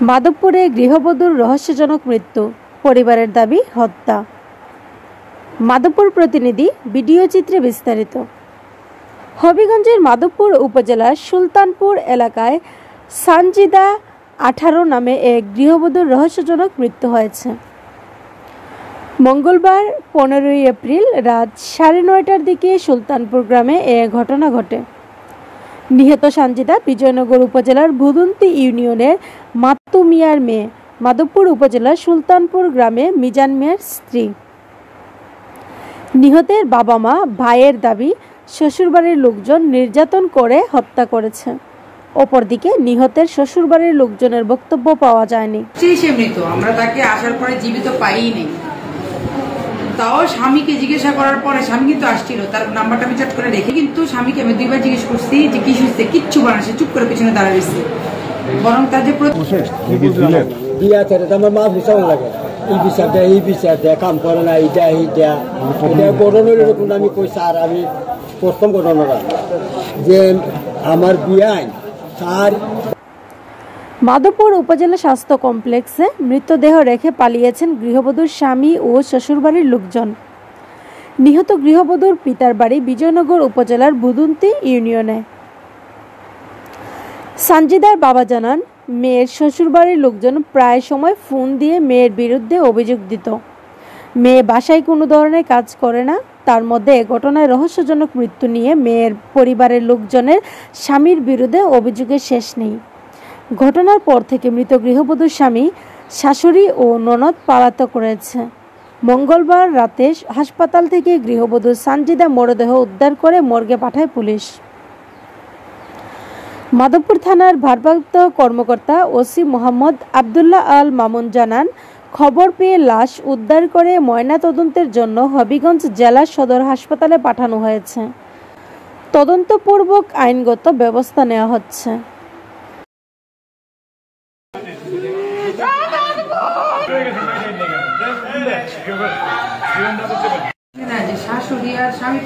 মাধবপুরে গৃহবধূর রহস্যজনক মৃত্যু, পরিবারের দাবি হত্যা। মাধবপুর প্রতিনিধি ভিডিও চিত্রে বিস্তারিত। হবিগঞ্জের মাধবপুর উপজেলার সুলতানপুর এলাকায় সানজিদা 18 নামে এক গৃহবধূর রহস্যজনক মৃত্যু হয়েছে। মঙ্গলবার 15 এপ্রিল রাত 9:30টার দিকে সুলতানপুর গ্রামে এ ঘটনা ঘটে। নিহত সানজিদা বিজয়নগর উপজেলার ভুদুন্তি ইউনিয়নের মাতু মিয়ার মেয়ে, মাধবপুর উপজেলার সুলতানপুর গ্রামে মিজান মিয়ার স্ত্রী। নিহতের বাবা মা ভাইয়ের দাবি শ্বশুরবাড়ির লোকজন নির্যাতন করে হত্যা করেছে। অপরদিকে নিহতের শ্বশুরবাড়ির লোকজনের বক্তব্য পাওয়া যায়নি। সে মৃত, আমরা তাকে আসার পরে জীবিত পাইনি। তাও স্বামীকে জিজ্ঞাসা করার পরে স্বামী কিন্তু আসছিল, তার নাম্বারটা আমি চট করে রেখে, কিন্তু স্বামীকে আমি 2বার জিজ্ঞেস করছি যে কি হচ্ছে, কিচ্ছু বলে সে চুপ করে পিছনে দাঁড়া রয়েছে। বরং তার যে আমার মা বিচার লাগে, এই বিচার দেয় কাম করে না, এইটা ঘটনার এরকম আমি কইছি। আর আমি প্রথম ঘটনাটা যে আমার বিয়াই তার মাধবপুর উপজেলা স্বাস্থ্য কমপ্লেক্সে মৃতদেহ রেখে পালিয়েছেন গৃহবধূর স্বামী ও শ্বশুরবাড়ির লোকজন। নিহত গৃহবধূর পিতার বাড়ি বিজয়নগর উপজেলার ভুদুন্তি ইউনিয়নে। সানজিদার বাবা জানান, মেয়ের শ্বশুরবাড়ির লোকজন প্রায় সময় ফোন দিয়ে মেয়ের বিরুদ্ধে অভিযোগ দিত। মেয়ে বাসায় কোনো ধরনের কাজ করে না। তার মধ্যে এ ঘটনায় রহস্যজনক মৃত্যু নিয়ে মেয়ের পরিবারের লোকজনের স্বামীর বিরুদ্ধে অভিযোগের শেষ নেই। ঘটনার পর থেকে মৃত গৃহবধূর স্বামী, শাশুড়ি ও ননদ পলাতক রয়েছে। মঙ্গলবার রাতে হাসপাতাল থেকে গৃহবধূ সানজিদা মরদেহ উদ্ধার করে মর্গে পাঠায় পুলিশ। মাধবপুর থানার ভারপ্রাপ্ত কর্মকর্তা ওসি মোহাম্মদ আবদুল্লাহ আল মামুন জানান, খবর পেয়ে লাশ উদ্ধার করে ময়নাতদন্তের জন্য হবিগঞ্জ জেলা সদর হাসপাতালে পাঠানো হয়েছে। তদন্তপূর্বক আইনগত ব্যবস্থা নেওয়া হচ্ছে। শাশুড়ি আর স্বামী